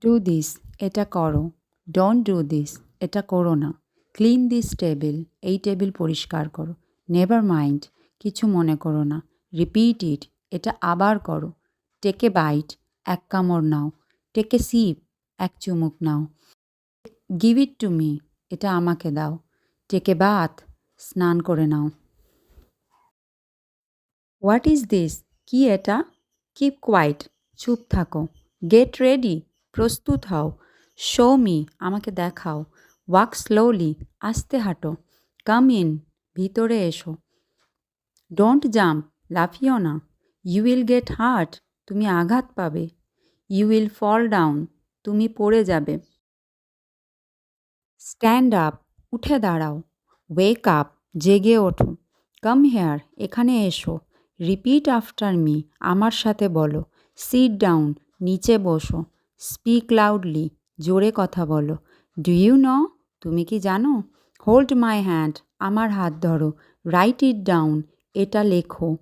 Do this, এটা করো। Don't do this, এটা করো না। ক্লিন দিস টেবিল, এই টেবিল পরিষ্কার করো। নেভার মাইন্ড, কিছু মনে করো না। রিপিট ইট, এটা আবার করো। টেক এ বাইট, এক কামড় নাও। টেক এ সিপ, এক চুমুক নাও। গিভ ইট টু মি, এটা আমাকে দাও। টেক এ বাথ, স্নান করে নাও। হোয়াট ইজ দিস, কি এটা? কিপ কোয়াইট, চুপ থাকো। গেট রেডি, প্রস্তুত হও। শো মি, আমাকে দেখাও। ওয়াক স্লোলি, আস্তে হাঁটো। কাম ইন, ভিতরে এসো। ডোন্ট জাম্প, লাফিও না। ইউ উইল গেট হার্ট, তুমি আঘাত পাবে। ইউ উইল ফল ডাউন, তুমি পড়ে যাবে। স্ট্যান্ড আপ, উঠে দাঁড়াও। ওয়েক আপ, জেগে ওঠো। কাম হেয়ার, এখানে এসো। রিপিট আফটার মি, আমার সাথে বলো। সিট ডাউন, নিচে বসো। স্পিক লাউডলি, জোরে কথা বলো। ডু ইউ নো, তুমি কি জানো? হোল্ড মাই হ্যান্ড, আমার হাত ধরো। রাইট ইট ডাউন, এটা লেখো।